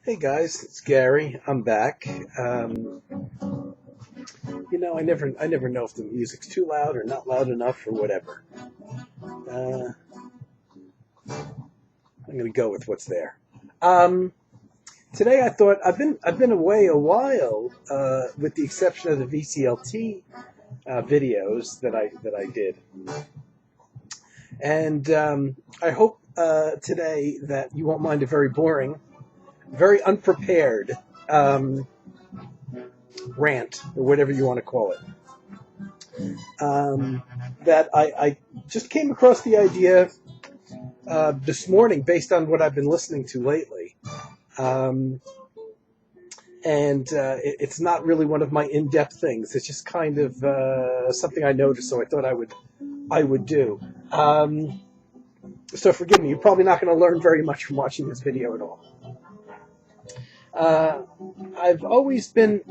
Hey guys, it's Gary. I'm back. I never know if the music's too loud or not loud enough or whatever. Uh, I'm gonna go with what's there. Um, Today I thought I've been away a while, with the exception of the VCLT videos that I did, and I hope today that you won't mind a very boring, very unprepared rant or whatever you want to call it. That I just came across the idea this morning based on what I've been listening to lately. Um, it's not really one of my in-depth things. It's just kind of something I noticed, so I thought I would do. So forgive me. You're probably not going to learn very much from watching this video at all. Uh, I've always been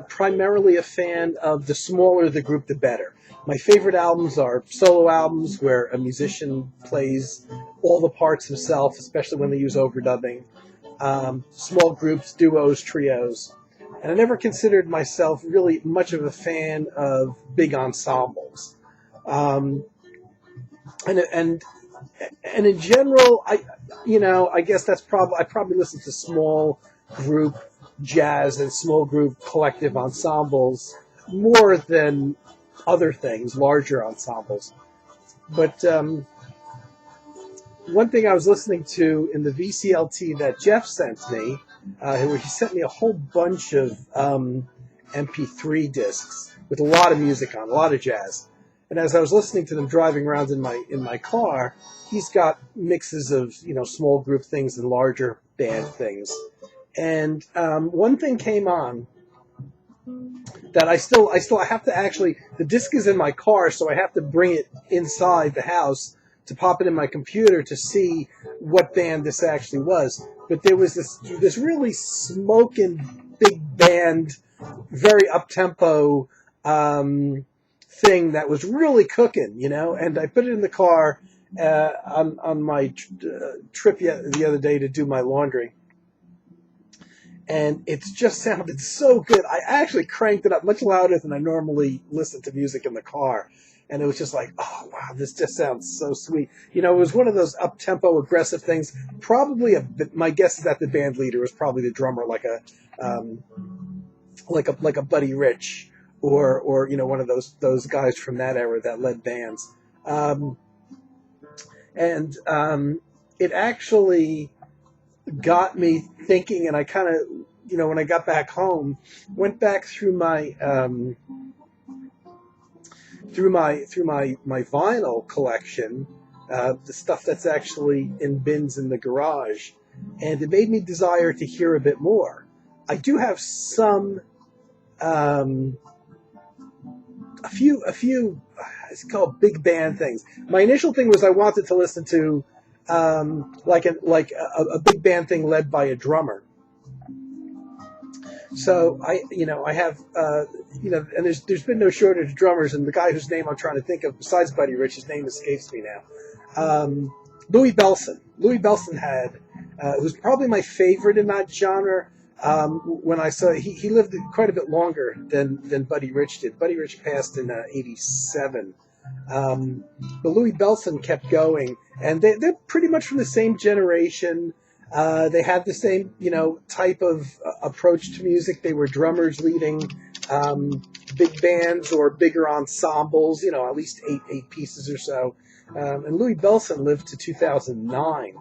primarily a fan of the smaller the group, the better. My favorite albums are solo albums where a musician plays all the parts himself, especially when they use overdubbing. Small groups, duos, trios. And I never considered myself really much of a fan of big ensembles. Um, and in general, I guess I probably listen to small group jazz and small group collective ensembles more than other things, larger ensembles. But one thing I was listening to in the VCLT that Jeff sent me, where he sent me a whole bunch of MP3 discs with a lot of music on, a lot of jazz. And as I was listening to them driving around in my car, he's got mixes of small group things and larger band things. And one thing came on that I have to actually, the disc is in my car, so I have to bring it inside the house to pop it in my computer to see what band this actually was. But there was this really smoking big band, very up-tempo thing that was really cooking, and I put it in the car on my trip the other day to do my laundry. And it just sounded so good. I actually cranked it up much louder than I normally listen to music in the car. And it was just like, oh, wow, this just sounds so sweet. It was one of those up-tempo, aggressive things. Probably my guess is that the band leader was probably the drummer, like a Buddy Rich or one of those guys from that era that led bands. It actually got me thinking, and I kind of, when I got back home, went back through my vinyl collection, the stuff that's actually in bins in the garage, and it made me desire to hear a bit more. I do have some, a few, it's called big band things. My initial thing was I wanted to listen to like a big band thing led by a drummer. So I have, and there's been no shortage of drummers, and the guy whose name I'm trying to think of besides Buddy Rich, his name escapes me now. Louie Bellson. Louie Bellson had, who's probably my favorite in that genre. When I saw, he lived quite a bit longer than Buddy Rich did. Buddy Rich passed in '87. But Louie Bellson kept going, and they're pretty much from the same generation. They had the same, type of approach to music. They were drummers leading big bands or bigger ensembles, at least eight pieces or so. And Louie Bellson lived to 2009.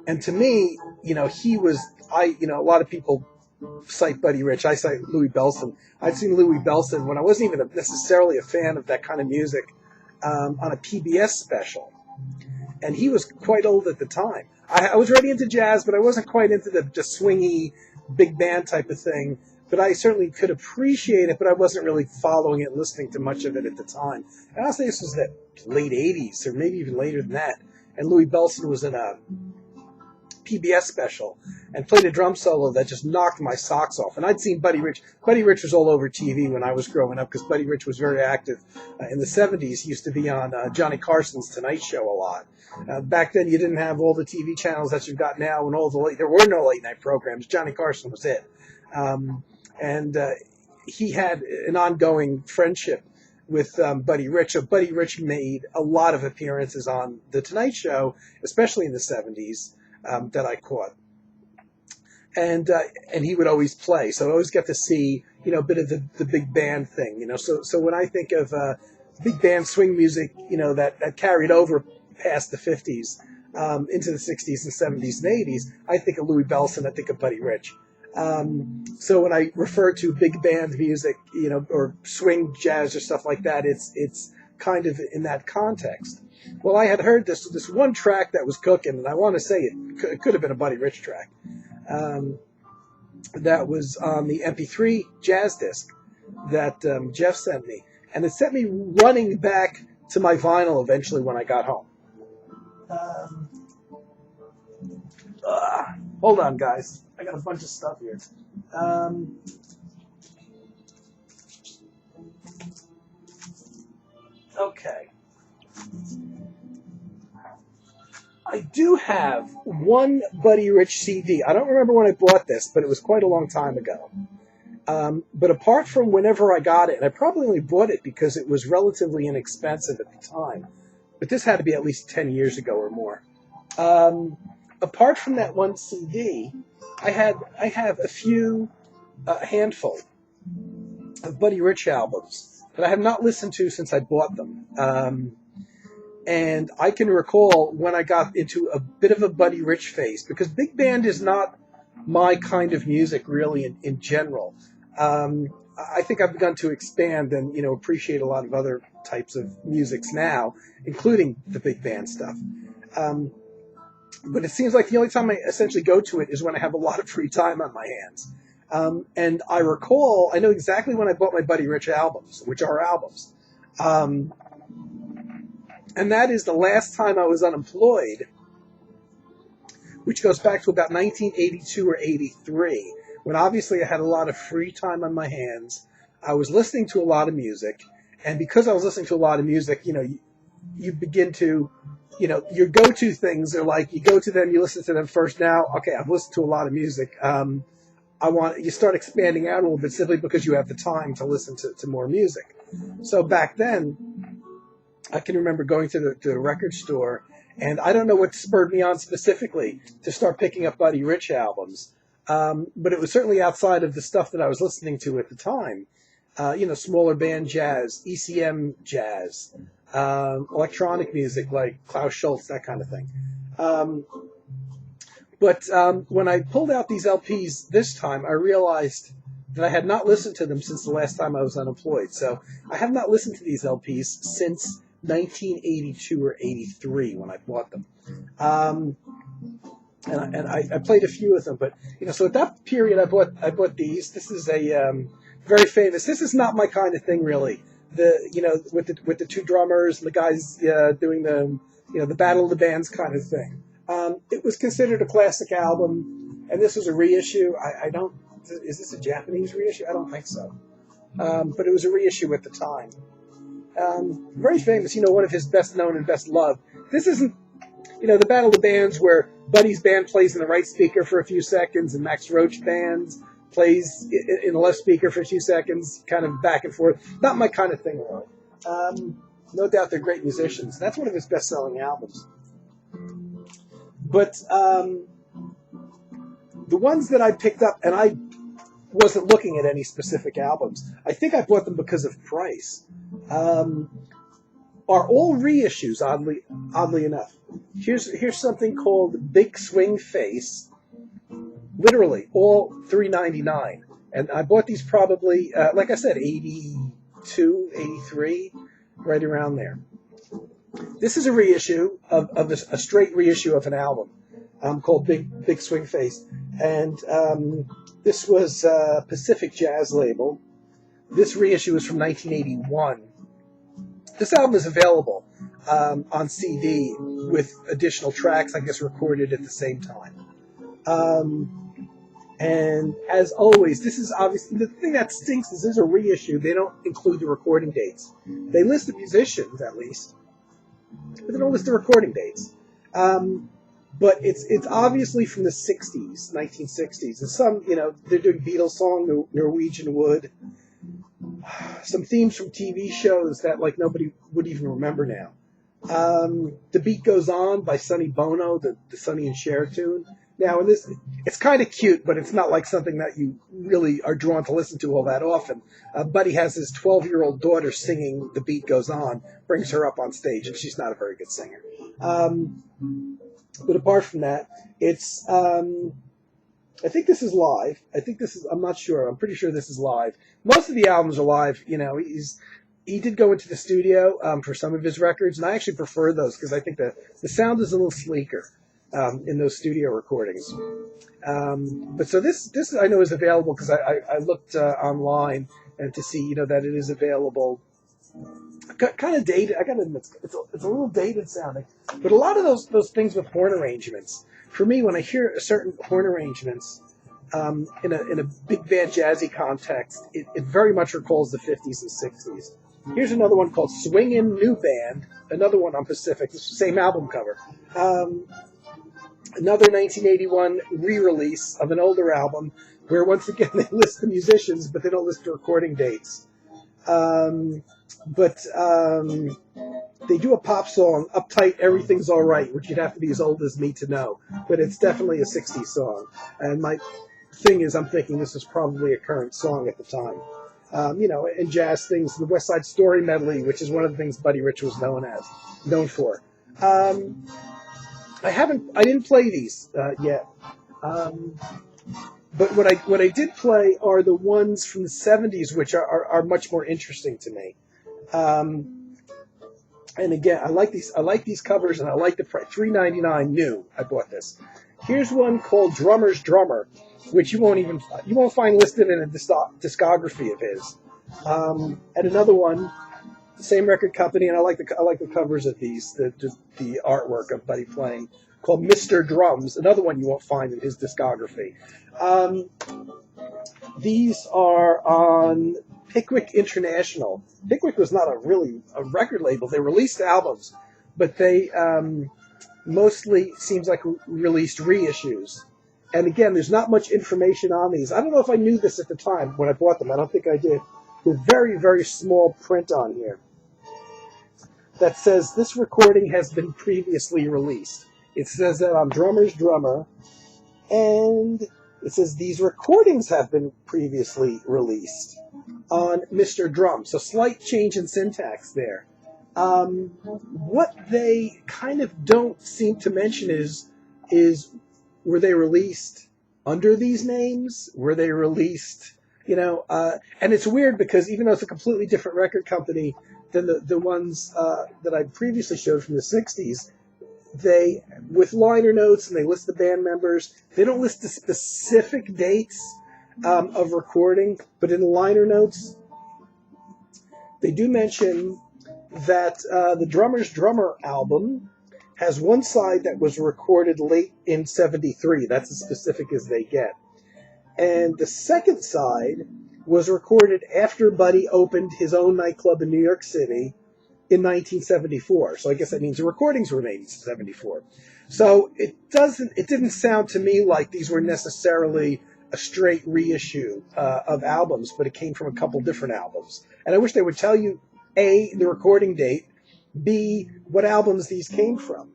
And to me, he was, a lot of people cite Buddy Rich. I cite Louie Bellson. I've seen Louie Bellson when I wasn't even necessarily a fan of that kind of music on a PBS special. And he was quite old at the time. I was already into jazz, but I wasn't quite into the swingy big band type of thing. But I certainly could appreciate it, but I wasn't really following it, listening to much of it at the time. And I'll say this was the late 80s, or maybe even later than that. And Louie Bellson was in a PBS special. and played a drum solo that just knocked my socks off. And I'd seen Buddy Rich. Buddy Rich was all over TV when I was growing up because Buddy Rich was very active in the 70s. He used to be on Johnny Carson's Tonight Show a lot. Back then, you didn't have all the TV channels that you've got now, and there were no late night programs. Johnny Carson was it, and he had an ongoing friendship with Buddy Rich. So Buddy Rich made a lot of appearances on The Tonight Show, especially in the 70s, that I caught. And he would always play. So I always got to see, a bit of the big band thing, So when I think of big band swing music, that carried over past the 50s into the 60s and 70s and 80s, I think of Louie Bellson, I think of Buddy Rich. So when I refer to big band music, or swing jazz or stuff like that, it's kind of in that context. Well, I had heard this one track that was cooking, and I want to say it could have been a Buddy Rich track. That was on the MP3 jazz disc that Jeff sent me, and it sent me running back to my vinyl eventually when I got home. Hold on, guys. I got a bunch of stuff here. Okay. I do have one Buddy Rich CD. I don't remember when I bought this, but it was quite a long time ago. But apart from whenever I got it, and I probably only bought it because it was relatively inexpensive at the time, but this had to be at least 10 years ago or more. Apart from that one CD, I have a handful of Buddy Rich albums that I have not listened to since I bought them. And I can recall when I got into a bit of a Buddy Rich phase, because big band is not my kind of music really in general. I think I've begun to expand and, appreciate a lot of other types of musics now, including the big band stuff. But it seems like the only time I essentially go to it is when I have a lot of free time on my hands. And I know exactly when I bought my Buddy Rich albums, which are albums. And that is the last time I was unemployed, which goes back to about 1982 or 83, when obviously I had a lot of free time on my hands. I was listening to a lot of music, and because I was listening to a lot of music, you begin to, your go-to things are like, you go to them, you listen to them first. Now, okay, I've listened to a lot of music. You start expanding out a little bit simply because you have the time to listen to more music. So back then, I can remember going to the record store, and I don't know what spurred me on specifically to start picking up Buddy Rich albums, but it was certainly outside of the stuff that I was listening to at the time. Smaller band jazz, ECM jazz, electronic music like Klaus Schultz, that kind of thing. But when I pulled out these LPs this time, I realized that I had not listened to them since the last time I was unemployed. So I have not listened to these LPs since 1982 or 83 when I bought them. And I played a few of them, but so at that period I bought these. This is a very famous. This is not my kind of thing really. With the two drummers and the guys doing the Battle of the Bands kind of thing. It was considered a classic album, and this was a reissue. Is this a Japanese reissue? I don't think so. But it was a reissue at the time. Very famous, one of his best known and best loved. This isn't, the Battle of the Bands where Buddy's band plays in the right speaker for a few seconds and Max Roach band plays in the left speaker for a few seconds, kind of back and forth. Not my kind of thing, really. No doubt they're great musicians. That's one of his best-selling albums. But the ones that I picked up, and I wasn't looking at any specific albums, I think I bought them because of price, are all reissues, oddly enough. Here's something called Big Swing Face, literally all $3.99, and I bought these probably, like I said, 82, 83, right around there. This is a reissue of a straight reissue of an album called Big Swing Face, and this was Pacific Jazz label. This reissue is from 1981. This album is available on CD with additional tracks, I guess, recorded at the same time. And as always, this is obviously the thing that stinks is there's a reissue. They don't include the recording dates. They list the musicians at least, but they don't list the recording dates. But it's obviously from the 60s, 1960s. And some, they're doing Beatles song, Norwegian Wood, some themes from TV shows that like nobody would even remember now. The Beat Goes On by Sonny Bono, the Sonny and Cher tune. Now, in this, it's kind of cute, but it's not like something that you really are drawn to listen to all that often. Buddy has his 12-year-old daughter singing The Beat Goes On, brings her up on stage, and she's not a very good singer. But apart from that, it's, I think this is live. I'm not sure. I'm pretty sure this is live. Most of the albums are live. He did go into the studio for some of his records, and I actually prefer those because I think the sound is a little sleeker in those studio recordings. But so this I know is available because I looked online and to see that it is available. Kind of dated. I gotta admit, it's a little dated sounding, but a lot of those things with horn arrangements. For me, when I hear certain horn arrangements in a big band jazzy context, it very much recalls the 50s and 60s. Here's another one called Swingin' New Band. Another one on Pacific. It's the same album cover. Another 1981 re-release of an older album where once again they list the musicians, but they don't list the recording dates. But they do a pop song, Uptight, Everything's Alright, which you'd have to be as old as me to know. But it's definitely a 60s song. And my thing is, I'm thinking this is probably a current song at the time. And jazz things, the West Side Story medley, which is one of the things Buddy Rich was known for. I didn't play these yet. But what I did play are the ones from the 70s, which are much more interesting to me. And again, I like these covers, and I like the price. $3.99 new. I bought this. Here's one called Drummer's Drummer, which you won't find listed in a discography of his. And another one, the same record company, and I like the covers of these, the artwork of Buddy playing, called Mr. Drums. Another one you won't find in his discography. These are on Pickwick International. Pickwick was not a record label. They released albums, but they mostly seems like released reissues. And again, there's not much information on these. I don't know if I knew this at the time when I bought them. I don't think I did. With very, very small print on here that says this recording has been previously released. It says that on Drummer's Drummer, and it says these recordings have been previously released on Mr. Drum. So slight change in syntax there. What they kind of don't seem to mention is were they released under these names? Were they released, and it's weird because even though it's a completely different record company than the ones that I previously showed from the 60s, they, with liner notes, and they list the band members, they don't list the specific dates of recording, but in the liner notes, they do mention that the Drummer's Drummer album has one side that was recorded late in 73. That's as specific as they get. And the second side was recorded after Buddy opened his own nightclub in New York City in 1974. So I guess that means the recordings were made in 74. So it didn't sound to me like these were necessarily a straight reissue of albums, but it came from a couple different albums. And I wish they would tell you, A, the recording date, B, what albums these came from.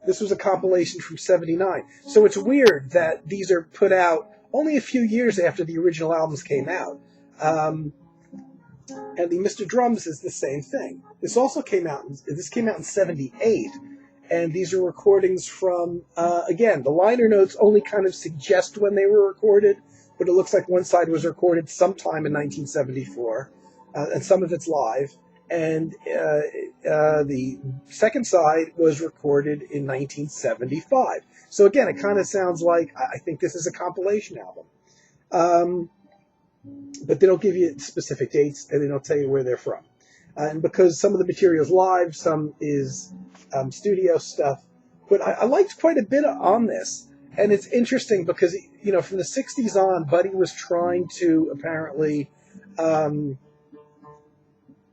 This was a compilation from 79. So it's weird that these are put out only a few years after the original albums came out. And the Mr. Drums is the same thing. This came out in 78. And these are recordings from, again, the liner notes only kind of suggest when they were recorded, but it looks like one side was recorded sometime in 1974, and some of it's live. And the second side was recorded in 1975. So again, it kind of sounds like, I think this is a compilation album. But they don't give you specific dates, and they don't tell you where they're from. And because some of the material is live, some is studio stuff. But I liked quite a bit on this. And it's interesting because, from the 60s on, Buddy was trying to apparently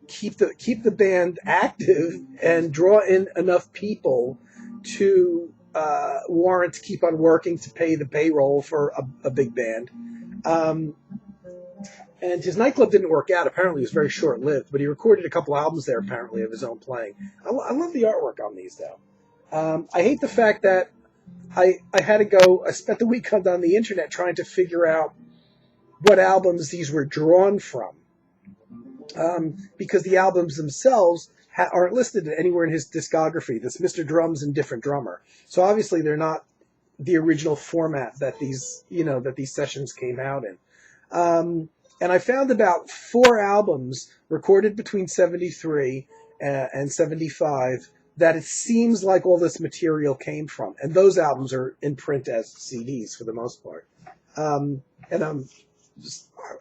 keep the band active and draw in enough people to warrant to keep on working to pay the payroll for a big band. And his nightclub didn't work out. Apparently, it was very short-lived, but he recorded a couple albums there, apparently, of his own playing. I love the artwork on these, though. I hate the fact that I had to go. I spent the weekend on the internet trying to figure out what albums these were drawn from, because the albums themselves aren't listed anywhere in his discography. This Mr. Drums and Different Drummer. So obviously, they're not the original format that these sessions came out in. And I found about 4 albums recorded between 73 and 75 that it seems like all this material came from. And those albums are in print as CDs for the most part. And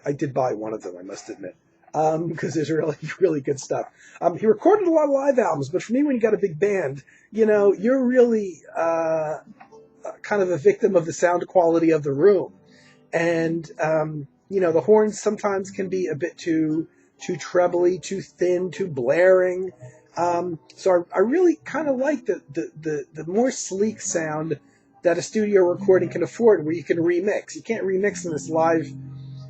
I did buy one of them, I must admit, because there's really, really good stuff. He recorded a lot of live albums, but for me, when you got a big band, you're really kind of a victim of the sound quality of the room. And the horns sometimes can be a bit too trebly, too thin, too blaring. So I really kind of like the more sleek sound that a studio recording can afford, where you can remix. You can't remix in this live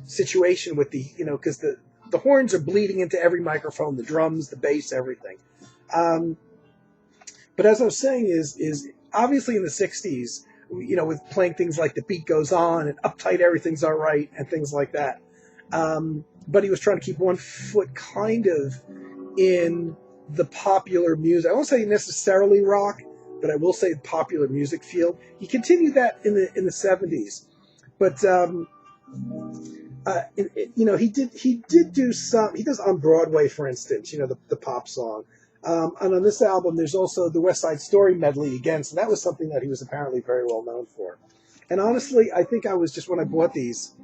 situation with because the horns are bleeding into every microphone, the drums, the bass, everything. But as I was saying, is obviously in the 60s, with playing things like The Beat Goes On and Uptight Everything's All Right and things like that. But he was trying to keep one foot kind of in the popular music. I won't say necessarily rock, but I will say the popular music field. He continued that in the 70s. But, he did do some, he does On Broadway, for instance, the pop song. And on this album, there's also the West Side Story medley again, so that was something that he was apparently very well known for. And honestly, I think I was just, when I bought these,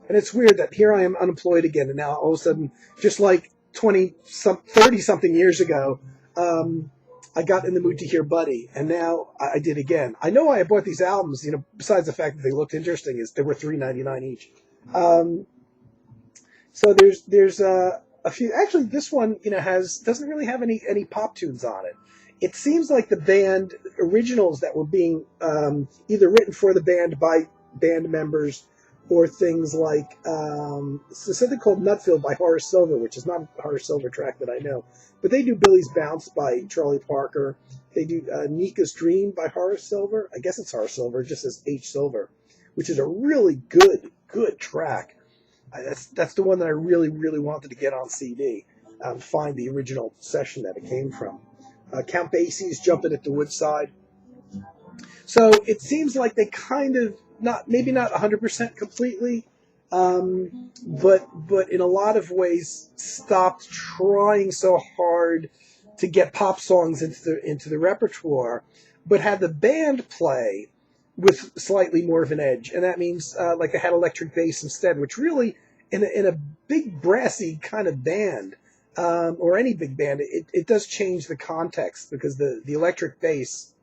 and it's weird that here I am unemployed again, and now all of a sudden, just like 30-something years ago, I got in the mood to hear Buddy, and now I did again. I know why I bought these albums, besides the fact that they looked interesting, is they were $3.99 each. So there's a few. Actually, this one, doesn't really have any pop tunes on it. It seems like the band originals that were being either written for the band by band members, or things like something called Nutfield by Horace Silver, which is not a Horace Silver track that I know, but they do Billy's Bounce by Charlie Parker. They do Nika's Dream by Horace Silver. I guess it's Horace Silver, it just says H. Silver, which is a really good track. That's the one that I really, really wanted to get on CD, find the original session that it came from. Count Basie's Jumping at the Woodside. So it seems like they kind of, maybe not 100% completely, but in a lot of ways stopped trying so hard to get pop songs into the repertoire, but had the band play with slightly more of an edge, and that means like they had electric bass instead, which really, in a big brassy kind of band, or any big band, it does change the context, because the electric bass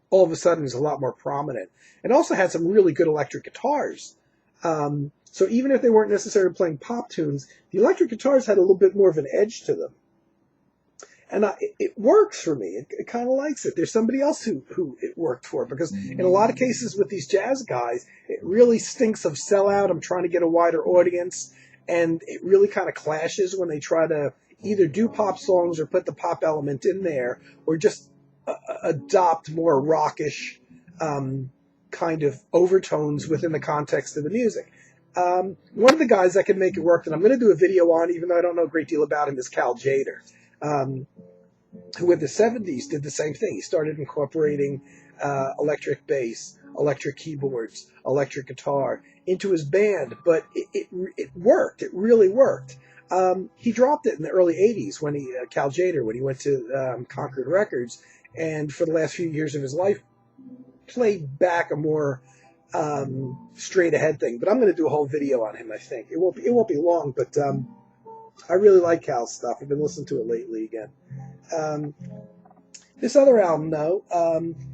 all of a sudden is a lot more prominent. It also had some really good electric guitars. So even if they weren't necessarily playing pop tunes, the electric guitars had a little bit more of an edge to them. And it works for me. It kind of likes it. There's somebody else who it worked for, because in a lot of cases with these jazz guys, it really stinks of sellout. I'm trying to get a wider audience, and it really kind of clashes when they try to either do pop songs or put the pop element in there, or just adopt more rockish kind of overtones within the context of the music. One of the guys that can make it work, and I'm going to do a video on, even though I don't know a great deal about him, is Cal Tjader. Who in the 70s did the same thing. He started incorporating electric bass, electric keyboards, electric guitar into his band, but it worked. It really worked. He dropped it in the early 80s when Cal Tjader, when he went to Concord Records, and for the last few years of his life, played back a more straight ahead thing. But I'm going to do a whole video on him, I think. It won't be long, but I really like Cal's stuff. I've been listening to it lately again. This other album, though,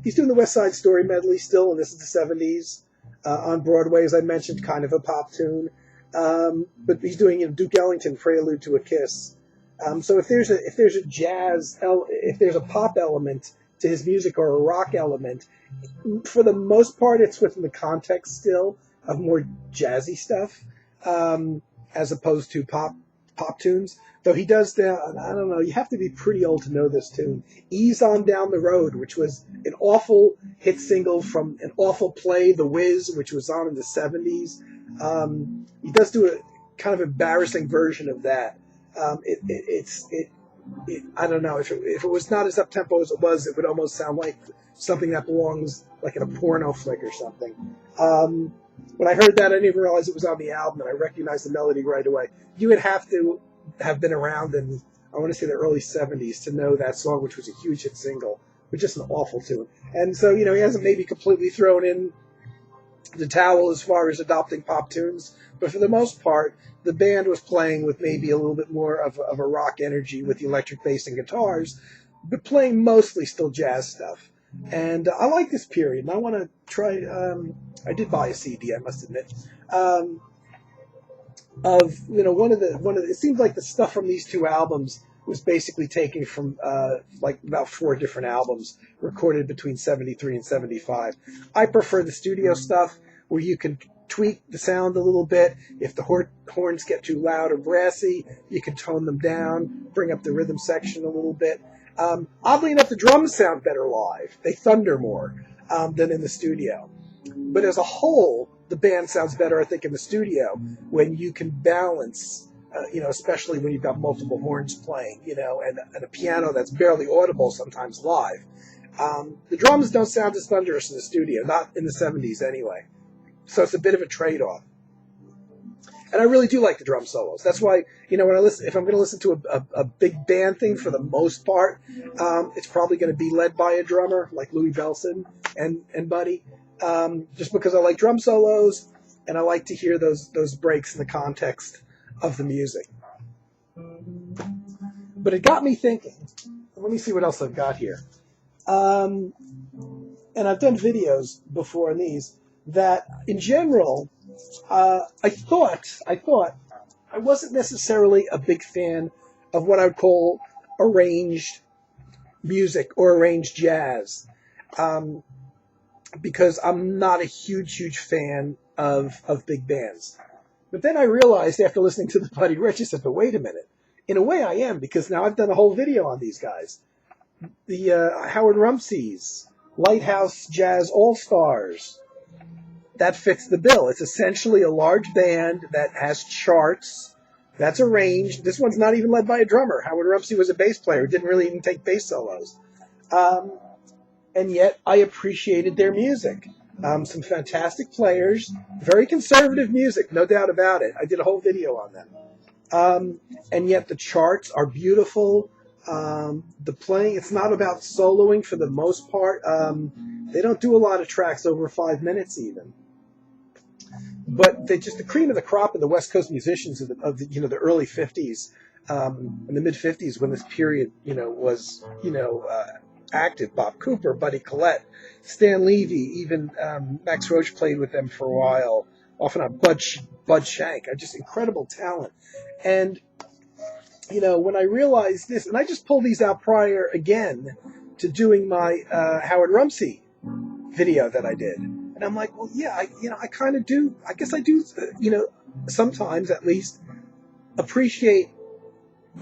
he's doing the West Side Story medley still, and this is the 70s on Broadway, as I mentioned, kind of a pop tune. But he's doing Duke Ellington, Prelude to a Kiss. So if there's a pop element to his music or a rock element, for the most part, it's within the context still of more jazzy stuff, as opposed to pop tunes. Though he does, I don't know, you have to be pretty old to know this tune. Ease On Down the Road, which was an awful hit single from an awful play, The Wiz, which was on in the 70s. He does do a kind of embarrassing version of that. I don't know, if it was not as up-tempo as it was, it would almost sound like something that belongs like in a porno flick or something. When I heard that, I didn't even realize it was on the album, and I recognized the melody right away. You would have to have been around in, I want to say, the early 70s to know that song, which was a huge hit single, but just an awful tune. And so, he hasn't maybe completely thrown in the towel as far as adopting pop tunes, but for the most part, the band was playing with maybe a little bit more of a rock energy with the electric bass and guitars, but playing mostly still jazz stuff. And I like this period, and I want to try. I did buy a CD, I must admit. It seems like the stuff from these two albums was basically taken from like about 4 different albums recorded between 73 and 75. I prefer the studio stuff where you can tweak the sound a little bit. If the horns get too loud or brassy, you can tone them down, bring up the rhythm section a little bit. Oddly enough, the drums sound better live. They thunder more than in the studio. But as a whole, the band sounds better, I think, in the studio when you can balance, especially when you've got multiple horns playing, and a piano that's barely audible sometimes live. The drums don't sound as thunderous in the studio, not in the 70s anyway. So it's a bit of a trade-off. And I really do like the drum solos. That's why, if I'm going to listen to a big band thing, for the most part, it's probably going to be led by a drummer like Louie Bellson and Buddy. Just because I like drum solos and I like to hear those breaks in the context of the music. But it got me thinking. Let me see what else I've got here. And I've done videos before on these that, in general, I thought I wasn't necessarily a big fan of what I would call arranged music or arranged jazz. Because I'm not a huge fan of big bands. But then I realized after listening to the Buddy Rich, I said, but wait a minute. In a way I am, because now I've done a whole video on these guys. The Howard Rumsey's Lighthouse Jazz All-Stars. That fits the bill. It's essentially a large band that has charts, that's arranged. This one's not even led by a drummer. Howard Rumsey was a bass player, didn't really even take bass solos. And yet I appreciated their music. Some fantastic players, very conservative music, no doubt about it. I did a whole video on them. And yet the charts are beautiful. The playing, it's not about soloing for the most part. They don't do a lot of tracks over 5 minutes even. But they're just the cream of the crop of the West Coast musicians of the early 50s, and the mid 50s when this period, was, active. Bob Cooper, Buddy Collette, Stan Levy, even Max Roach played with them for a while, often on Bud Shank. Just incredible talent. And, when I realized this, and I just pulled these out prior again to doing my Howard Rumsey video that I did. And I'm like, well, yeah, I kind of do, I guess I do, sometimes at least appreciate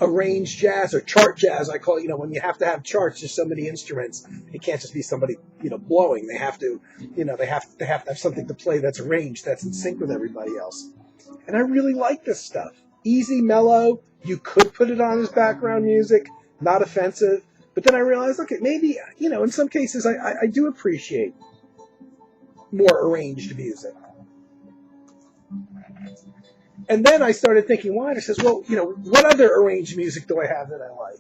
arranged jazz or chart jazz, I call it, when you have to have charts, there's so many instruments. It can't just be somebody, blowing. They have to, they have to have something to play that's arranged, that's in sync with everybody else. And I really like this stuff. Easy, mellow. You could put it on as background music, not offensive. But then I realized, okay, maybe, in some cases I do appreciate more arranged music. And then I started thinking, why? And I says, well, what other arranged music do I have that I like?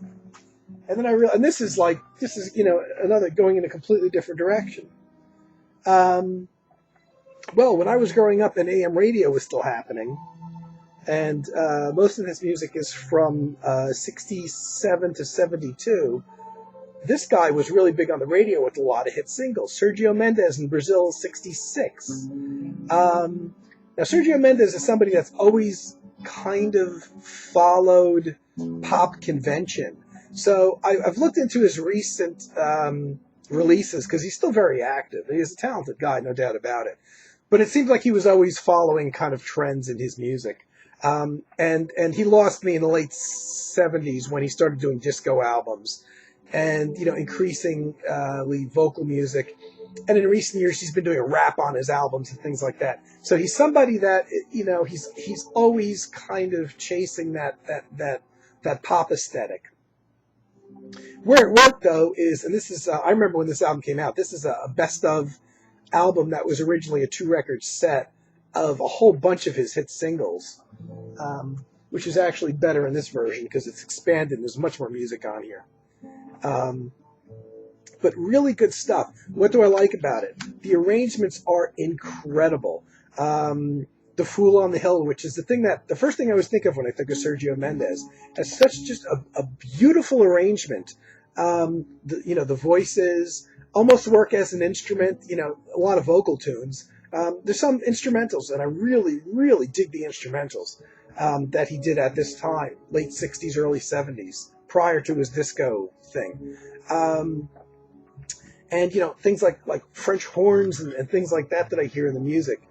And then I realized, and this is another going in a completely different direction. Well, when I was growing up and AM radio was still happening, and most of this music is from 67 to 72, this guy was really big on the radio with a lot of hit singles. Sergio Mendes in Brazil, 66. Now, Sergio Mendes is somebody that's always kind of followed pop convention. So I've looked into his recent releases because he's still very active. He's a talented guy, no doubt about it. But it seems like he was always following kind of trends in his music. And he lost me in the late 70s when he started doing disco albums and, increasingly vocal music. And in recent years, he's been doing a rap on his albums and things like that. So he's somebody that, he's always kind of chasing that pop aesthetic. Where it worked, though, is, and this is, I remember when this album came out, this is a best of album that was originally a 2-record set of a whole bunch of his hit singles, which is actually better in this version because it's expanded and there's much more music on here. But really good stuff. What do I like about it? The arrangements are incredible. The Fool on the Hill, which is the first thing I always think of when I think of Sergio Mendes, has such just a beautiful arrangement. The voices almost work as an instrument, a lot of vocal tunes. There's some instrumentals, and I really, really dig the instrumentals that he did at this time, late 60s, early 70s, prior to his disco thing. And, things like French horns and things like that I hear in the music.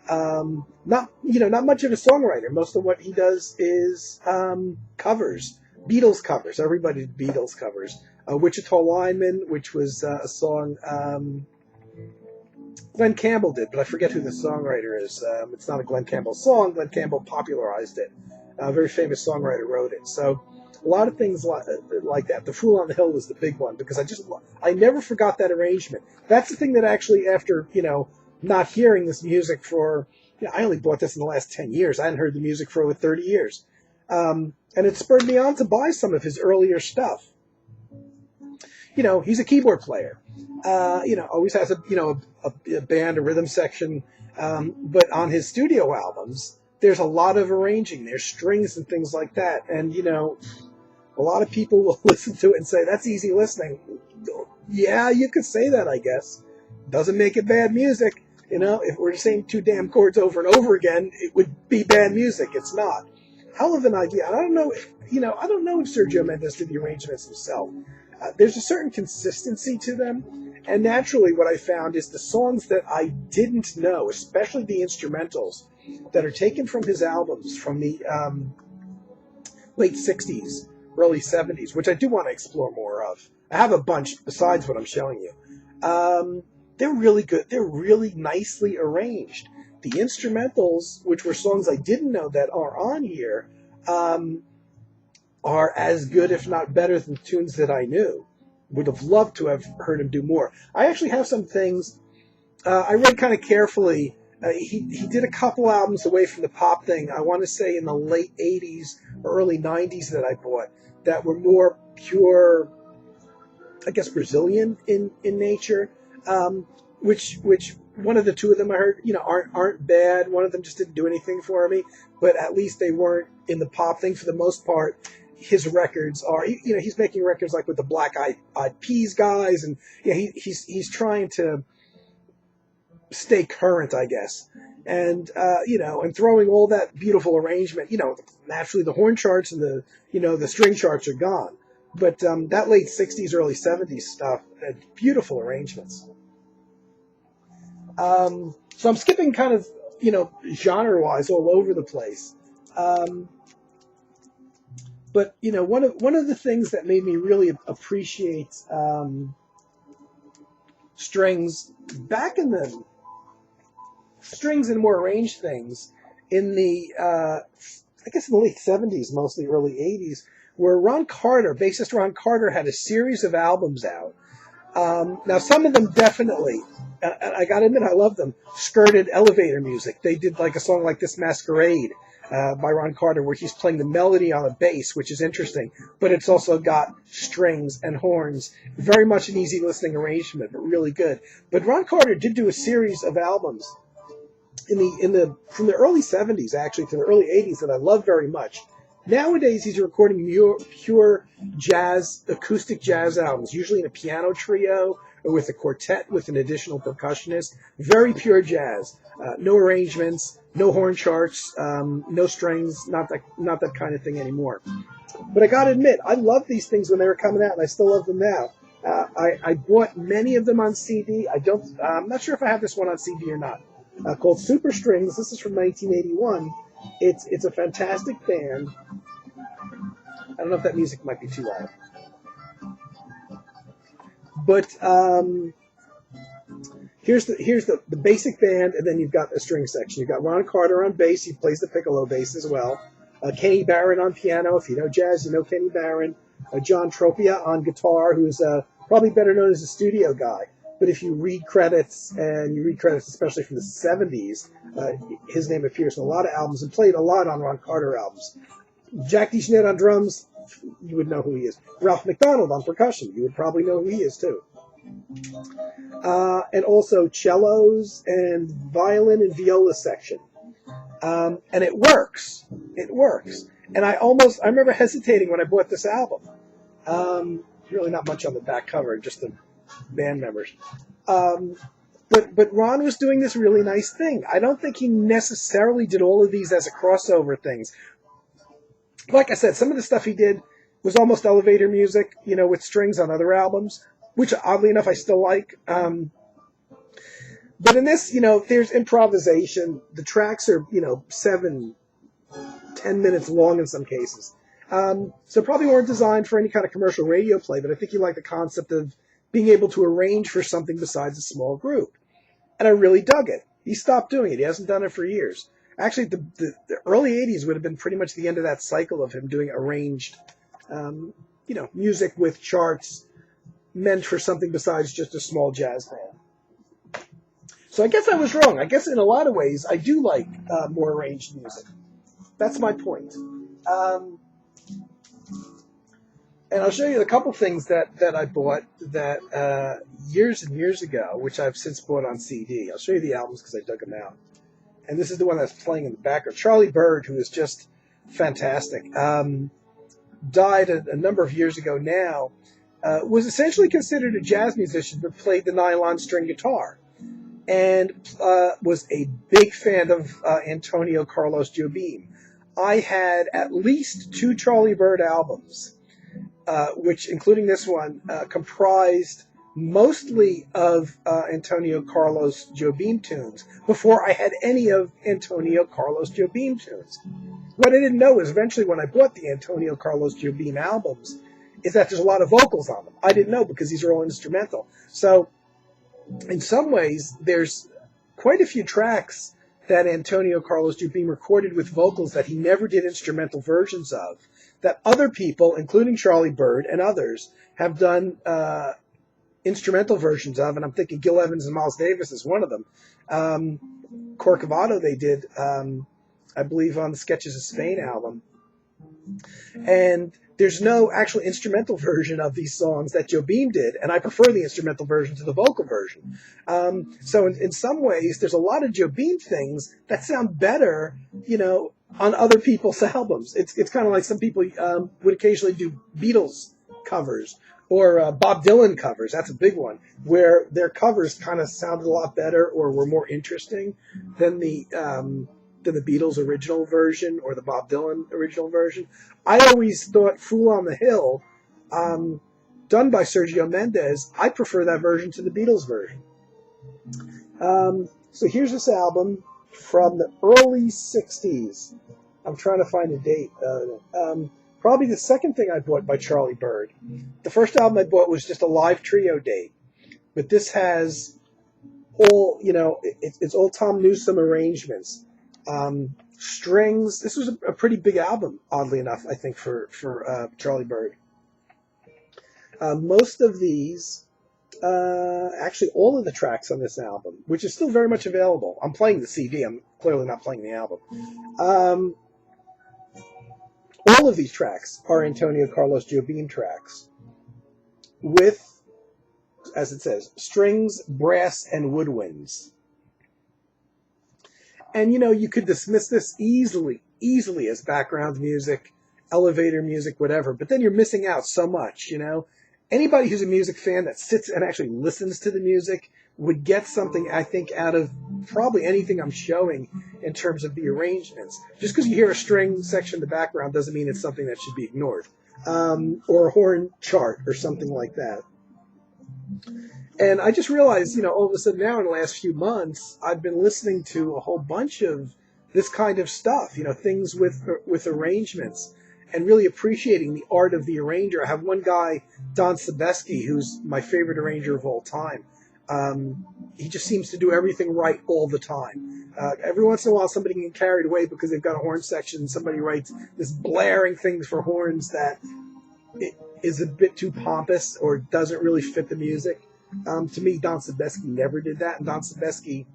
Not much of a songwriter. Most of what he does is covers, Beatles covers. Everybody did Beatles covers. Wichita Lineman, which was a song Glenn Campbell did, but I forget who the songwriter is. It's not a Glenn Campbell song. Glenn Campbell popularized it. A very famous songwriter wrote it. So a lot of things like that. The Fool on the Hill was the big one because I never forgot that arrangement. That's the thing that actually, after, not hearing this music for, I only bought this in the last 10 years. I hadn't heard the music for over 30 years. And it spurred me on to buy some of his earlier stuff. He's a keyboard player. Always has a band, a rhythm section. But on his studio albums, there's a lot of arranging. There's strings and things like that. And, a lot of people will listen to it and say, that's easy listening. Yeah, you could say that, I guess. Doesn't make it bad music. If we're saying 2 damn chords over and over again, it would be bad music. It's not. Hell of an idea. I don't know if Sergio Mendes did the arrangements himself. There's a certain consistency to them. And naturally, what I found is the songs that I didn't know, especially the instrumentals, that are taken from his albums from the late 60s, early 70s, which I do want to explore more of. I have a bunch besides what I'm showing you. They're really good. They're really nicely arranged. The instrumentals, which were songs I didn't know that are on here, are as good, if not better, than tunes that I knew. Would have loved to have heard him do more. I actually have some things. I read kind of carefully. He did a couple albums away from the pop thing, I want to say in the late 80s or early 90s that I bought, that were more pure, I guess, Brazilian in nature. Which one of the two of them I heard, aren't bad. One of them just didn't do anything for me, but at least they weren't in the pop thing for the most part. His records are, he's making records like with the Black Eyed Peas guys, and he's trying to stay current, I guess, and and throwing all that beautiful arrangement. Naturally the horn charts and the string charts are gone, but that late 60s, early 70s stuff had beautiful arrangements. So I'm skipping kind of, genre-wise all over the place. But, one of the things that made me really appreciate strings back in the strings and more arranged things in the, I guess in the late 70s, mostly early 80s, where bassist Ron Carter had a series of albums out. Now, some of them definitely, I got to admit, I love them, skirted elevator music. They did like a song like This Masquerade by Ron Carter, where he's playing the melody on a bass, which is interesting, but it's also got strings and horns. Very much an easy listening arrangement, but really good. But Ron Carter did do a series of albums from the early 70s, actually, to the early 80s that I love very much. Nowadays, he's recording pure jazz, acoustic jazz albums, usually in a piano trio or with a quartet with an additional percussionist. Very pure jazz. No arrangements, no horn charts, no strings, not that kind of thing anymore. But I got to admit, I loved these things when they were coming out, and I still love them now. I bought many of them on CD. I'm not sure if I have this one on CD or not. Called Super Strings. This is from 1981. It's a fantastic band. I don't know if that music might be too loud. But here's the basic band, and then you've got a string section. You've got Ron Carter on bass. He plays the piccolo bass as well. Kenny Barron on piano. If you know jazz, you know Kenny Barron. John Tropia on guitar, who's probably better known as a studio guy. But if you read credits, and you read credits especially from the 70s, his name appears in a lot of albums and played a lot on Ron Carter albums. Jack DeShnet on drums, you would know who he is. Ralph McDonald on percussion, you would probably know who he is too. And also cellos and violin and viola section. And it works. It works. And I remember hesitating when I bought this album. Really not much on the back cover, just the band members. But Ron was doing this really nice thing. I don't think he necessarily did all of these as a crossover things. Like I said, some of the stuff he did was almost elevator music, with strings on other albums, which oddly enough I still like. But in this, there's improvisation. The tracks are, 7, 10 minutes long in some cases. So probably weren't designed for any kind of commercial radio play, but I think he liked the concept of being able to arrange for something besides a small group. And I really dug it. He stopped doing it. He hasn't done it for years. Actually, the early 80s would have been pretty much the end of that cycle of him doing arranged, music with charts meant for something besides just a small jazz band. So I guess I was wrong. I guess in a lot of ways, I do like more arranged music. That's my point. And I'll show you a couple things that I bought that years and years ago, which I've since bought on CD. I'll show you the albums because I dug them out. And this is the one that's playing in the background. Charlie Bird, who is just fantastic, died a number of years ago now, was essentially considered a jazz musician, but played the nylon string guitar. And was a big fan of Antonio Carlos Jobim. I had at least 2 Charlie Bird albums, which, including this one, comprised mostly of Antonio Carlos Jobim tunes before I had any of Antonio Carlos Jobim tunes. What I didn't know is eventually when I bought the Antonio Carlos Jobim albums is that there's a lot of vocals on them. I didn't know because these are all instrumental. So in some ways, there's quite a few tracks that Antonio Carlos Jobim recorded with vocals that he never did instrumental versions of, that other people, including Charlie Bird and others, have done instrumental versions of, and I'm thinking Gil Evans and Miles Davis is one of them. Corcovado they did, I believe, on the Sketches of Spain album. And there's no actual instrumental version of these songs that Jobim did, and I prefer the instrumental version to the vocal version. So in some ways, there's a lot of Jobim things that sound better, on other people's albums. It's kind of like some people would occasionally do Beatles covers or Bob Dylan covers. That's a big one, where their covers kind of sounded a lot better or were more interesting than the Beatles original version or the Bob Dylan original version. I always thought Fool on the Hill, done by Sergio Mendes, I prefer that version to the Beatles version. So here's this album from the early 60s. I'm trying to find a date. Probably the second thing I bought by Charlie Bird. The first album I bought was just a live trio date. But this has all, it's all Tom Newsom arrangements. Strings. This was a pretty big album, oddly enough, I think, for Charlie Bird. Most of these, actually all of the tracks on this album, which is still very much available. I'm playing the CD. I'm clearly not playing the album. All of these tracks are Antonio Carlos Jobim tracks with, as it says, strings, brass, and woodwinds. And, you could dismiss this easily as background music elevator music, whatever. But then you're missing out so much, you know. Anybody who's a music fan that sits and actually listens to the music would get something, I think, out of probably anything I'm showing in terms of the arrangements. Just because you hear a string section in the background doesn't mean it's something that should be ignored. Or a horn chart or something like that. And I just realized, you know, all of a sudden now in the last few months, I've been listening to a whole bunch of this kind of stuff, you know, things with arrangements, and really appreciating the art of the arranger. I have one guy, Don Sebesky, who's my favorite arranger of all time. He just seems to do everything right all the time. Every once in a while, somebody can get carried away because they've got a horn section. Somebody writes this blaring things for horns that it is a bit too pompous or doesn't really fit the music. To me, Don Sebesky never did that, and Don Sebesky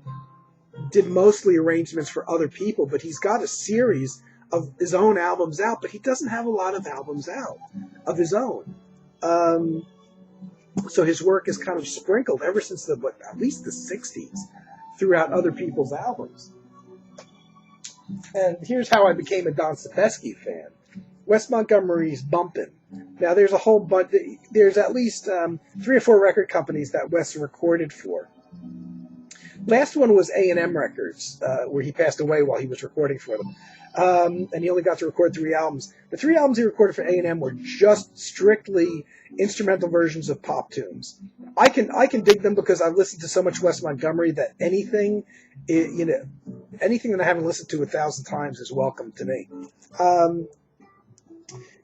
did mostly arrangements for other people, but he's got a series of his own albums out, but he doesn't have a lot of albums out of his own. So his work is kind of sprinkled ever since at least the 60s throughout other people's albums. And here's how I became a Don Sebesky fan. Wes Montgomery's Bumpin'. Now there's a whole bunch, there's at least 3 or 4 record companies that Wes recorded for. Last one was A&M Records, where he passed away while he was recording for them. And he only got to record 3 albums. The 3 albums he recorded for A&M were just strictly instrumental versions of pop tunes. I can dig them because I've listened to so much Wes Montgomery that anything that I haven't listened to 1,000 times is welcome to me.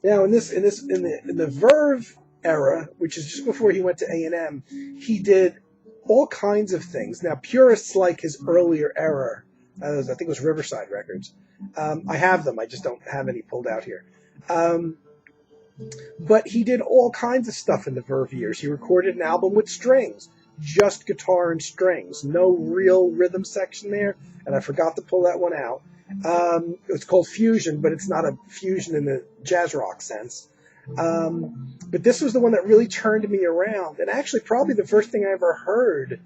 Now in the Verve era, which is just before he went to A&M, he did all kinds of things. Now, purists like his earlier era, I think it was Riverside Records. I have them, I just don't have any pulled out here. But he did all kinds of stuff in the Verve years. He recorded an album with strings, just guitar and strings, no real rhythm section there, and I forgot to pull that one out. It's called Fusion, but it's not a fusion in the jazz rock sense. But this was the one that really turned me around, and actually probably the first thing I ever heard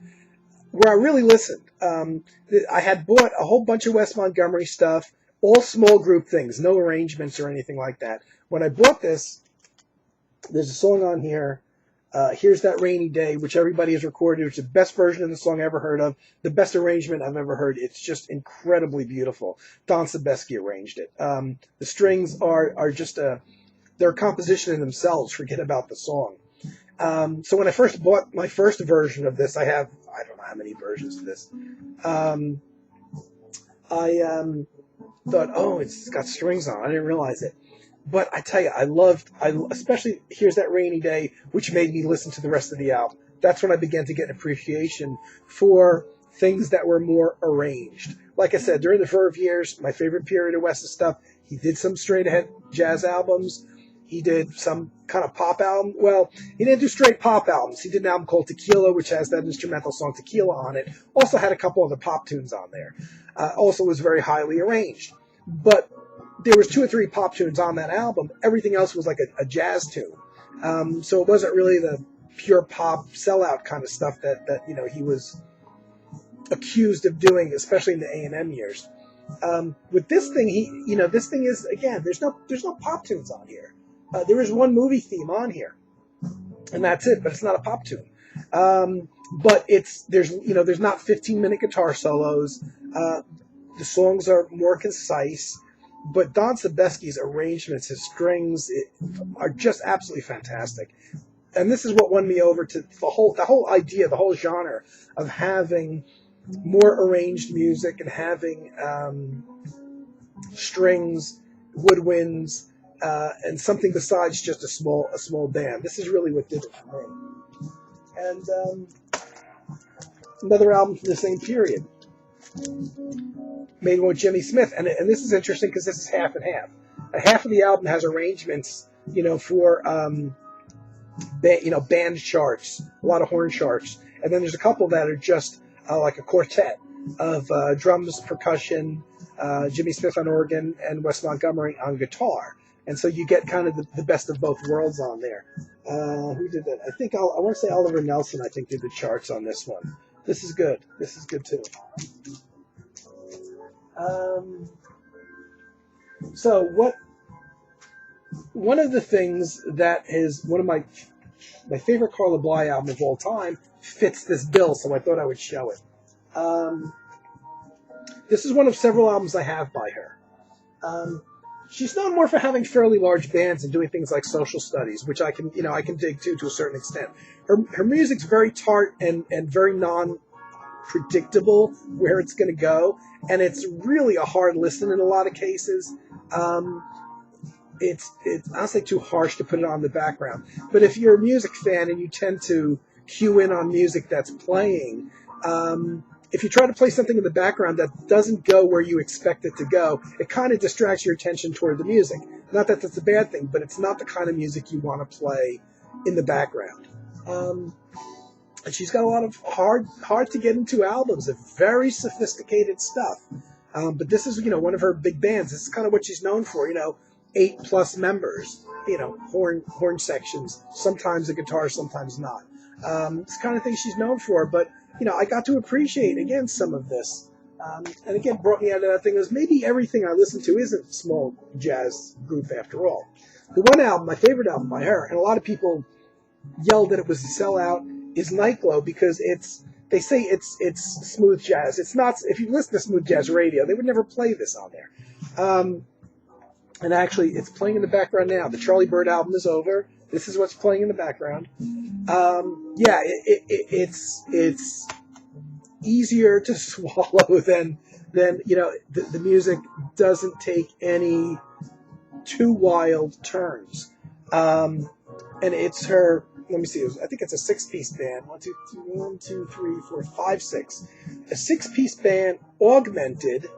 where I really listened. I had bought a whole bunch of Wes Montgomery stuff, all small group things, no arrangements or anything like that. When I bought this, there's a song on here, Here's That Rainy Day, which everybody has recorded. It's the best version of the song I ever heard of, the best arrangement I've ever heard. It's just incredibly beautiful. Don Sebesky arranged it. The strings are just they're a composition in themselves. Forget about the song. So when I first bought my first version of this, I don't know how many versions of this. I thought, oh, it's got strings on. I didn't realize it. But I tell you, especially Here's That Rainy Day, which made me listen to the rest of the album. That's when I began to get an appreciation for things that were more arranged. Like I said, during the Verve years, my favorite period of Wes's stuff, he did some straight-ahead jazz albums. He did some kind of pop album. Well, he didn't do straight pop albums. He did an album called Tequila, which has that instrumental song Tequila on it. Also had a couple other pop tunes on there. Also was very highly arranged. But there was 2 or 3 pop tunes on that album. Everything else was like a jazz tune. So it wasn't really the pure pop sellout kind of stuff that he was accused of doing, especially in the A&M years. With this thing, this thing is, again, there's no pop tunes on here. There is one movie theme on here, and that's it. But it's not a pop tune. But there's not 15-minute guitar solos. The songs are more concise. But Don Sebesky's arrangements, his strings, are just absolutely fantastic. And this is what won me over to the whole idea, the whole genre of having more arranged music and having strings, woodwinds, and something besides just a small band. This is really what did it for me. And another album from the same period, made one with Jimmy Smith, and this is interesting because this is half and half. Half of the album has arrangements, for band charts, a lot of horn charts, and then there's a couple that are just like a quartet of drums, percussion, Jimmy Smith on organ, and Wes Montgomery on guitar. And so you get kind of the best of both worlds on there. Who did that? I think I want to say Oliver Nelson, I think, did the charts on this one. This is good. This is good too. So what one of the things that is one of my favorite Carla Bly album of all time fits this bill, so I thought I would show it. This is one of several albums I have by her. She's known more for having fairly large bands and doing things like social studies, which I can dig to a certain extent. Her music's very tart and very non-predictable where it's going to go, and it's really a hard listen in a lot of cases. It's honestly too harsh to put it on the background. But if you're a music fan and you tend to cue in on music that's playing, if you try to play something in the background that doesn't go where you expect it to go, it kind of distracts your attention toward the music. Not that that's a bad thing, but it's not the kind of music you want to play in the background. And she's got a lot of hard to get into albums of very sophisticated stuff. But this is, one of her big bands. This is kind of what she's known for, 8+ members, horn sections, sometimes a guitar, sometimes not. It's the kind of thing she's known for, but I got to appreciate, again, some of this. And again, brought me out of that thing is maybe everything I listen to isn't a small jazz group after all. The one album, my favorite album by her, and a lot of people yelled that it was a sellout, is Nightglow, because they say it's smooth jazz. It's not. If you listen to smooth jazz radio, they would never play this on there. And actually, it's playing in the background now. The Charlie Bird album is over. This is what's playing in the background. It's easier to swallow than the music doesn't take any too wild turns. And it's her. Let me see. I think it's a 6-piece band. 1, 2, 3, 4, 5, 6. A 6-piece band augmented,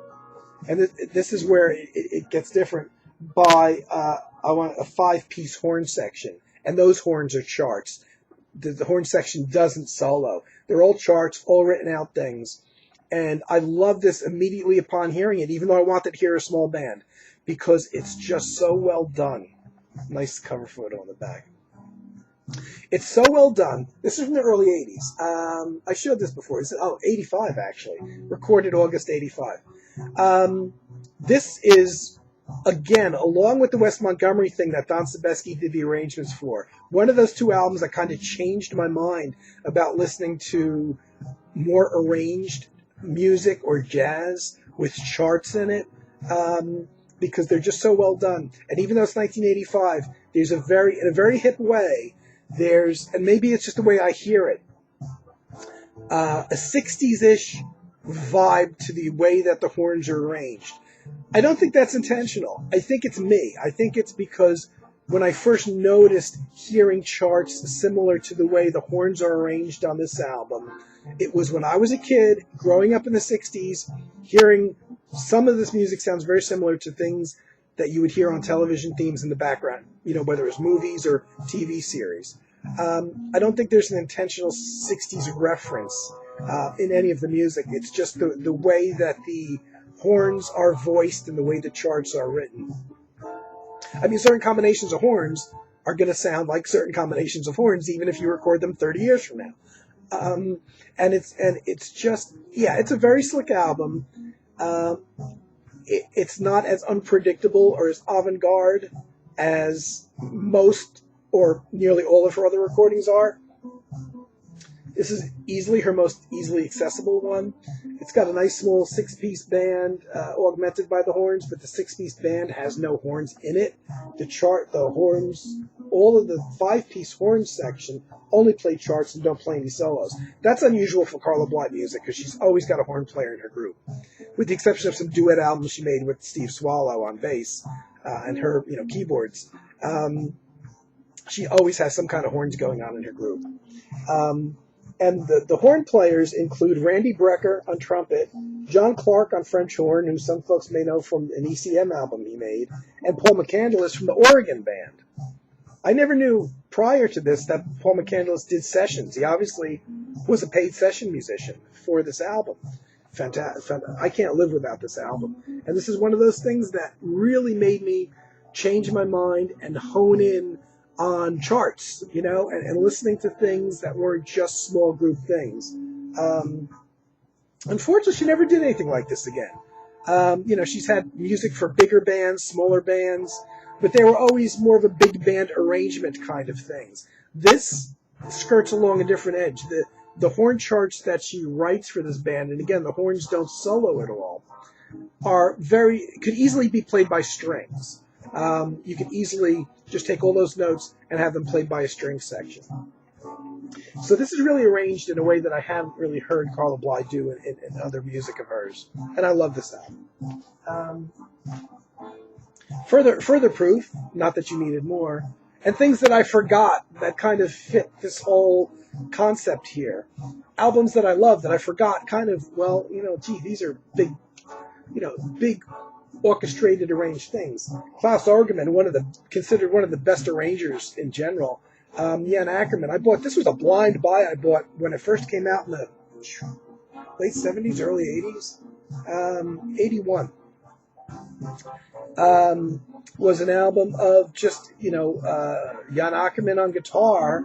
and this is where it gets different. By I want a 5-piece horn section, and those horns are charts. The horn section doesn't solo. They're all charts, all written out things. And I love this immediately upon hearing it, even though I wanted to hear a small band, because it's just so well done. Nice cover photo on the back. It's so well done. This is from the early 80s. I showed this before. 85 actually. Recorded August 85. This is, again, along with the Wes Montgomery thing that Don Sebesky did the arrangements for, one of those two albums that kind of changed my mind about listening to more arranged music or jazz with charts in it, because they're just so well done. And even though it's 1985, there's in a very hip way, and maybe it's just the way I hear it, a 60s-ish vibe to the way that the horns are arranged. I don't think that's intentional. I think it's me. I think it's because when I first noticed hearing charts similar to the way the horns are arranged on this album, it was when I was a kid, growing up in the 60s, hearing some of this music sounds very similar to things that you would hear on television themes in the background, whether it's movies or TV series. I don't think there's an intentional 60s reference in any of the music. It's just the way that the horns are voiced and the way the charts are written. I mean, certain combinations of horns are going to sound like certain combinations of horns, even if you record them 30 years from now. And it's just, it's a very slick album. It's not as unpredictable or as avant-garde as most or nearly all of her other recordings are. This is easily her most easily accessible one. It's got a nice small 6-piece band augmented by the horns, but the 6-piece band has no horns in it. The horns, all of the 5-piece horn section only play charts and don't play any solos. That's unusual for Carla Bly music because she's always got a horn player in her group, with the exception of some duet albums she made with Steve Swallow on bass and her keyboards. She always has some kind of horns going on in her group. And the horn players include Randy Brecker on trumpet, John Clark on French horn, who some folks may know from an ECM album he made, and Paul McCandless from the Oregon Band. I never knew prior to this that Paul McCandless did sessions. He obviously was a paid session musician for this album. Fantastic. I can't live without this album. And this is one of those things that really made me change my mind and hone in on charts, and listening to things that weren't just small group things. Unfortunately, she never did anything like this again. She's had music for bigger bands, smaller bands. but they were always more of a big band arrangement kind of things. This skirts along a different edge. The horn charts that she writes for this band, and again, the horns don't solo at all, could easily be played by strings. You could easily just take all those notes and have them played by a string section. So this is really arranged in a way that I haven't really heard Carla Bly do in other music of hers, and I love this album. Further proof, not that you needed more, and things that I forgot that kind of fit this whole concept here. Albums that I love that I forgot kind of, these are big orchestrated, arranged things. Klaus Orgeman, considered one of the best arrangers in general. Jan Ackerman. This was a blind buy I bought when it first came out in the late 70s, early 80s. 81. Was an album of just, Jan Ackerman on guitar.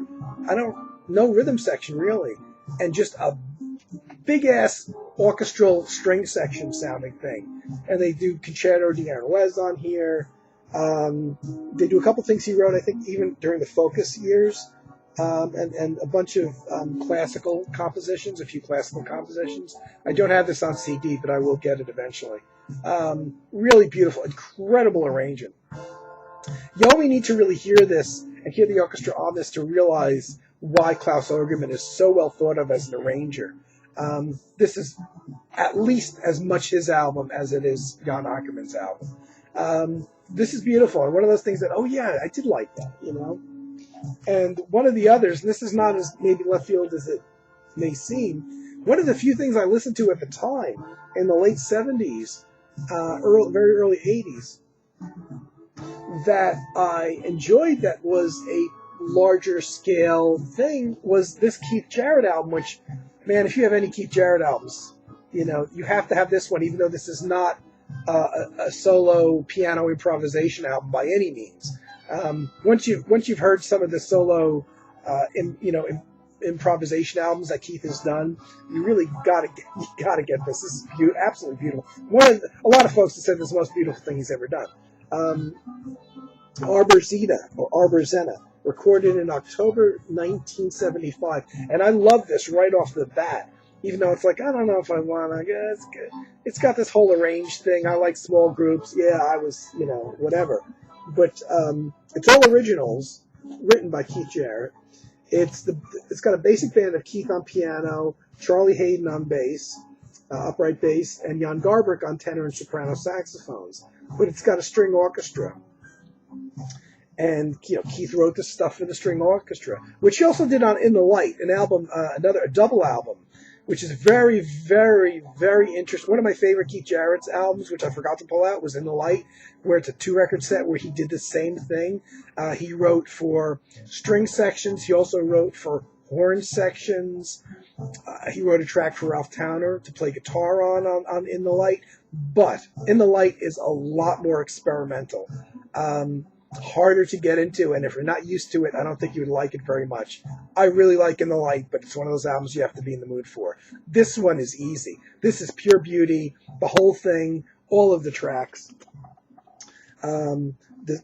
No rhythm section really. And just a big ass orchestral string section sounding thing. And they do Concerto di Aranjuez on here. They do a couple things he wrote, I think, even during the Focus years, and a bunch of classical compositions, a few classical compositions. I don't have this on CD, but I will get it eventually. Really beautiful, incredible arrangement. You only need to really hear this and hear the orchestra on this to realize why Klaus Orgeman is so well thought of as an arranger. This is at least as much his album as it is Jan Ackerman's album. This is beautiful, and one of those things that, I did like that, And one of the others, and this is not as maybe left field as it may seem, one of the few things I listened to at the time, in the late 70s, very early 80s, that I enjoyed that was a larger scale thing, was this Keith Jarrett album, which, man, if you have any Keith Jarrett albums, you have to have this one, even though this is not a solo piano improvisation album by any means. Once you've heard some of the solo, improvisation albums that Keith has done, you really gotta get this. This is absolutely beautiful. A lot of folks have said this is the most beautiful thing he's ever done. Arbor-Zena, recorded in October 1975, and I love this right off the bat. Even though it's like, I don't know if I want to, it's good. It's got this whole arranged thing. I like small groups. Yeah, I was, whatever. But it's all originals, written by Keith Jarrett. It's got a basic band of Keith on piano, Charlie Hayden on bass, upright bass, and Jan Garbarek on tenor and soprano saxophones. But it's got a string orchestra. And Keith wrote the stuff for the string orchestra, which he also did on In the Light, an album, a double album, which is very, very, very interesting. One of my favorite Keith Jarrett's albums, which I forgot to pull out, was In the Light, where it's a 2-record set where he did the same thing. He wrote for string sections. He also wrote for horn sections. He wrote a track for Ralph Towner to play guitar on In the Light. But In the Light is a lot more experimental. Harder to get into, and if you're not used to it, I don't think you would like it very much. I really like In the Light, but it's one of those albums you have to be in the mood for. This one is easy. This is pure beauty, the whole thing, all of the tracks. The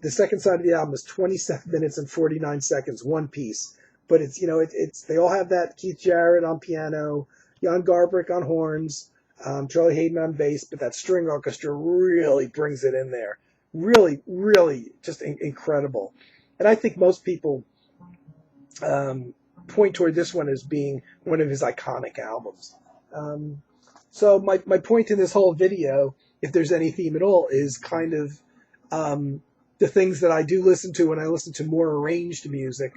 second side of the album is 27 minutes and 49 seconds, one piece. But it's they all have that Keith Jarrett on piano, Jan Garbarek on horns, Charlie Hayden on bass, but that string orchestra really brings it in there. Really, really just incredible. And I think most people point toward this one as being one of his iconic albums. So my point in this whole video, if there's any theme at all, is kind of the things that I do listen to when I listen to more arranged music.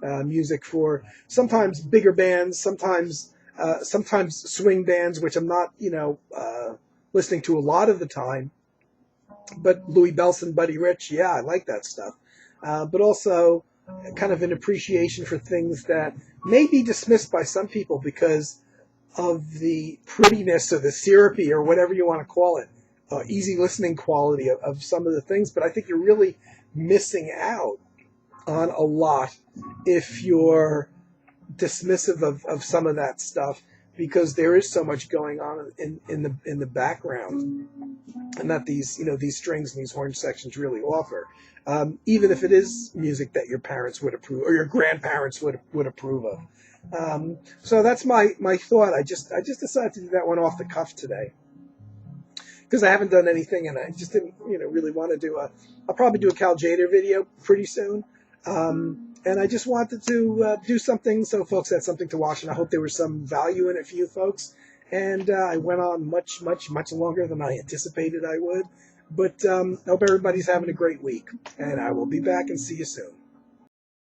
Music for sometimes bigger bands, sometimes swing bands, which I'm not, listening to a lot of the time. But Louie Bellson, Buddy Rich, yeah, I like that stuff. But also kind of an appreciation for things that may be dismissed by some people because of the prettiness or the syrupy or whatever you want to call it, easy listening quality of some of the things. But I think you're really missing out on a lot if you're dismissive of some of that stuff because there is so much going on in the background, and that these these strings and these horn sections really offer. Even if it is music that your parents would approve or your grandparents would approve of. So that's my thought. I just decided to do that one off the cuff today because I haven't done anything, and I just didn't really want to do I'll probably do a Cal Jader video pretty soon. And I just wanted to do something so folks had something to watch, and I hope there was some value in it for you folks. And I went on much longer than I anticipated I would. But I hope everybody's having a great week, and I will be back and see you soon.